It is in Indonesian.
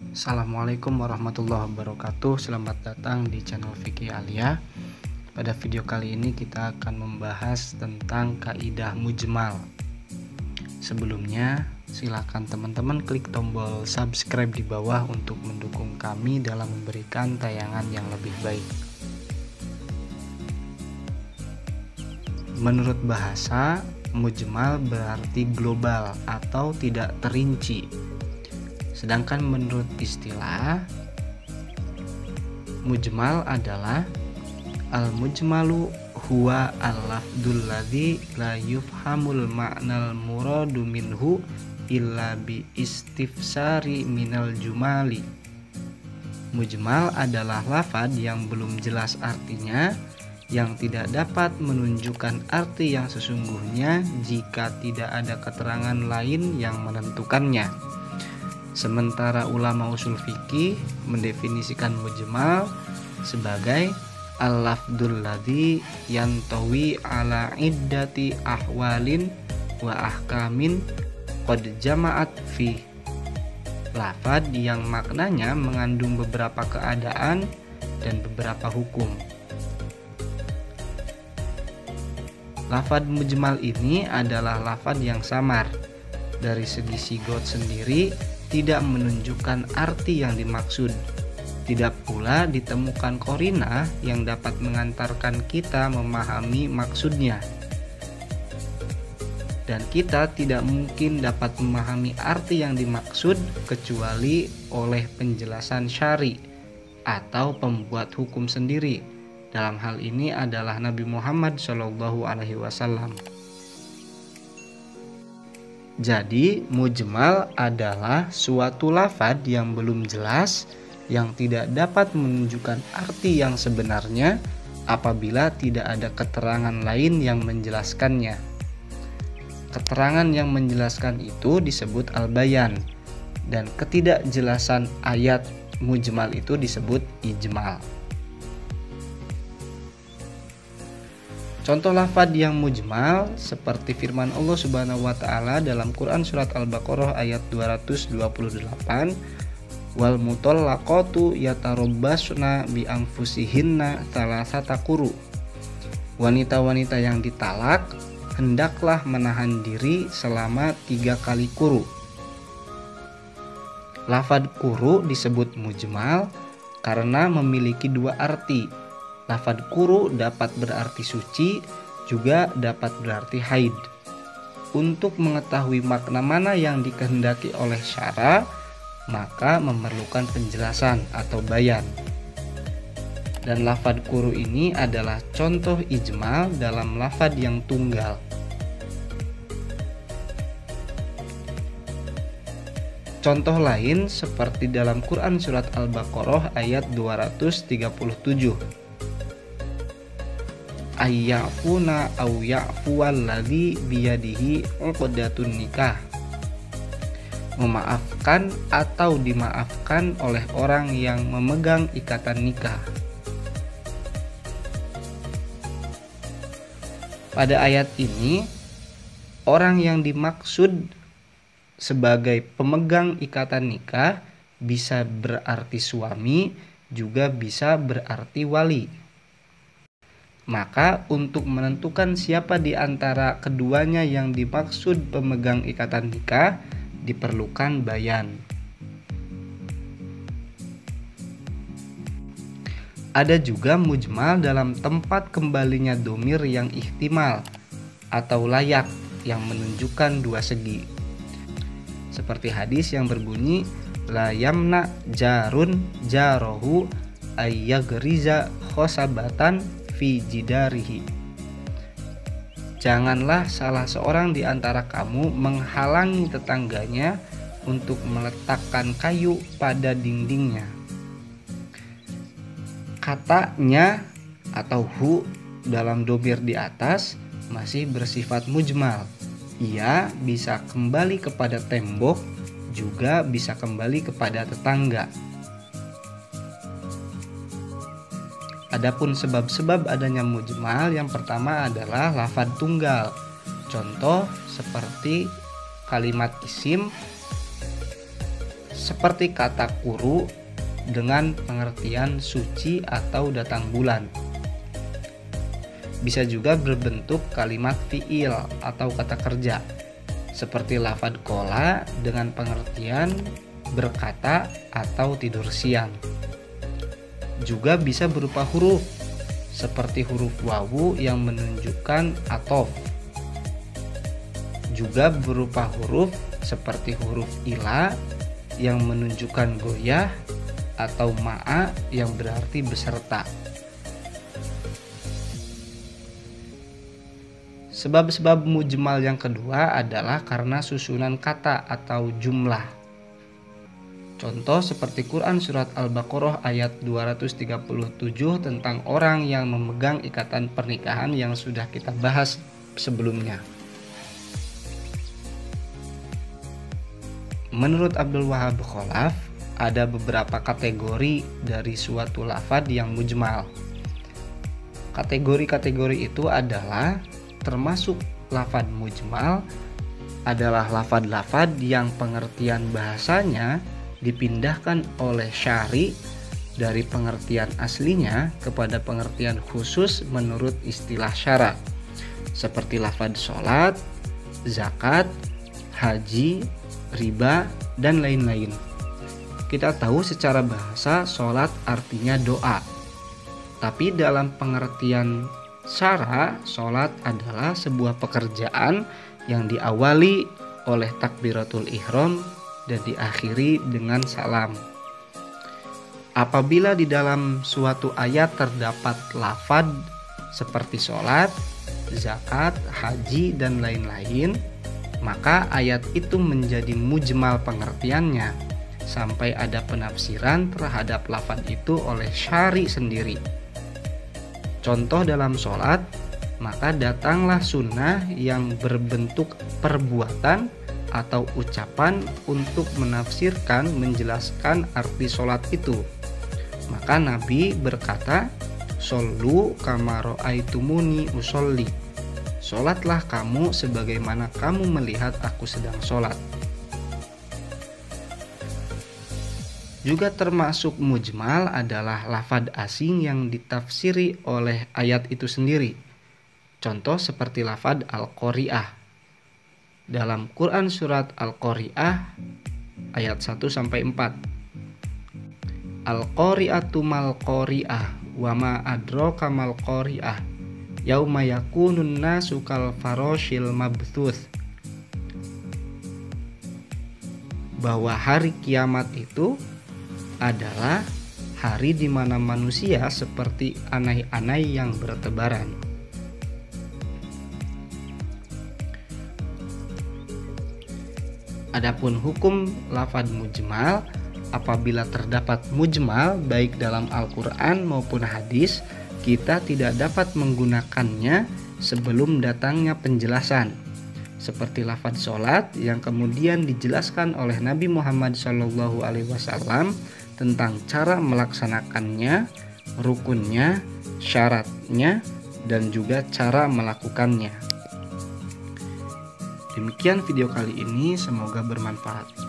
Assalamualaikum warahmatullahi wabarakatuh. Selamat datang di channel Fikih Alia. Pada video kali ini kita akan membahas tentang kaidah mujmal. Sebelumnya, silakan teman-teman klik tombol subscribe di bawah untuk mendukung kami dalam memberikan tayangan yang lebih baik. Menurut bahasa, mujmal berarti global atau tidak terinci. Sedangkan menurut istilah, mujmal adalah al-mujmalu huwa al-lafdul ladzi la yufhamul ma'nal muradu minhu illa bi istifsari minal jumali. Mujmal adalah lafad yang belum jelas artinya, yang tidak dapat menunjukkan arti yang sesungguhnya jika tidak ada keterangan lain yang menentukannya. Sementara ulama usul fikih mendefinisikan mujmal sebagai al-lafdul ladzi yantawi ala iddati ahwalin wa ahkamin qad jama'at fi. Lafad yang maknanya mengandung beberapa keadaan dan beberapa hukum. Lafad mujmal ini adalah lafad yang samar. Dari segi sigot sendiri tidak menunjukkan arti yang dimaksud. Tidak pula ditemukan qarinah yang dapat mengantarkan kita memahami maksudnya. Dan kita tidak mungkin dapat memahami arti yang dimaksud kecuali oleh penjelasan syari atau pembuat hukum sendiri. Dalam hal ini adalah Nabi Muhammad SAW. Jadi, mujmal adalah suatu lafad yang belum jelas, yang tidak dapat menunjukkan arti yang sebenarnya apabila tidak ada keterangan lain yang menjelaskannya. Keterangan yang menjelaskan itu disebut al-bayan, dan ketidakjelasan ayat mujmal itu disebut ijmal. Contoh lafad yang mujmal seperti firman Allah Subhanahu wa taala dalam Quran surat Al-Baqarah ayat 228, wal mutallaqatu yatarabbasna bi anfusihinna thalathata quru. Wanita-wanita yang ditalak hendaklah menahan diri selama 3 kali quru. Lafad quru disebut mujmal karena memiliki 2 arti. Lafad quru dapat berarti suci, juga dapat berarti haid. Untuk mengetahui makna mana yang dikehendaki oleh syara, maka memerlukan penjelasan atau bayan. Dan lafad quru ini adalah contoh ijmal dalam lafad yang tunggal. Contoh lain seperti dalam Quran surat Al-Baqarah ayat 237. Ayyafuna aw ya'fuwallazi biyadihi 'uqdatun nikah. Memaafkan atau dimaafkan oleh orang yang memegang ikatan nikah. Pada ayat ini, orang yang dimaksud sebagai pemegang ikatan nikah bisa berarti suami, juga bisa berarti wali. Maka untuk menentukan siapa di antara keduanya yang dimaksud pemegang ikatan nikah, diperlukan bayan. Ada juga mujmal dalam tempat kembalinya dhamir yang ihtimal atau layak yang menunjukkan 2 segi. Seperti hadis yang berbunyi la yamna jarun jarohu ayyagriza khosabatan fi jidarihi. Janganlah salah seorang di antara kamu menghalangi tetangganya untuk meletakkan kayu pada dindingnya. Katanya atau hu dalam dhamir di atas masih bersifat mujmal. Ia bisa kembali kepada tembok, juga bisa kembali kepada tetangga. Adapun sebab-sebab adanya mujmal, yang pertama adalah lafadz tunggal. Contoh seperti kalimat isim seperti kata kuru dengan pengertian suci atau datang bulan. Bisa juga berbentuk kalimat fi'il atau kata kerja, seperti lafadz qola dengan pengertian berkata atau tidur siang. Juga bisa berupa huruf, seperti huruf wawu yang menunjukkan atof. Juga berupa huruf seperti huruf ila yang menunjukkan goyah atau ma'a yang berarti beserta. Sebab-sebab mujmal yang kedua adalah karena susunan kata atau jumlah. Contoh seperti Quran surat Al-Baqarah ayat 237 tentang orang yang memegang ikatan pernikahan yang sudah kita bahas sebelumnya. Menurut Abdul Wahab Khalaf, ada beberapa kategori dari suatu lafadz yang mujmal. Kategori-kategori itu adalah termasuk lafadz mujmal adalah lafadz-lafadz yang pengertian bahasanya dipindahkan oleh syari dari pengertian aslinya kepada pengertian khusus menurut istilah syara, seperti lafadz sholat, zakat, haji, riba, dan lain-lain. Kita tahu secara bahasa sholat artinya doa, tapi dalam pengertian syara, sholat adalah sebuah pekerjaan yang diawali oleh takbiratul ihram dan diakhiri dengan salam. Apabila di dalam suatu ayat terdapat lafadz seperti sholat, zakat, haji, dan lain-lain, maka ayat itu menjadi mujmal pengertiannya sampai ada penafsiran terhadap lafadz itu oleh syari sendiri. Contoh dalam sholat, maka datanglah sunnah yang berbentuk perbuatan atau ucapan untuk menafsirkan, menjelaskan arti sholat itu. Maka Nabi berkata, "Shollu kama ra'aitumuni usolli." Sholatlah kamu sebagaimana kamu melihat aku sedang sholat. Juga termasuk mujmal adalah lafadz asing yang ditafsiri oleh ayat itu sendiri. Contoh seperti lafadz Al-Qari'ah. Dalam Quran surat Al-Qari'ah ayat 1-4. Al-Qari'atu mal qari'ah wa ma adraka mal qari'ah yauma yakunun nasu kal faroshil mabthuth. Bahwa hari kiamat itu adalah hari di mana manusia seperti anai-anai yang bertebaran. Adapun hukum lafadz mujmal, apabila terdapat mujmal baik dalam Al-Quran maupun hadis, kita tidak dapat menggunakannya sebelum datangnya penjelasan. Seperti lafadz sholat yang kemudian dijelaskan oleh Nabi Muhammad SAW tentang cara melaksanakannya, rukunnya, syaratnya, dan juga cara melakukannya. Demikian video kali ini, semoga bermanfaat.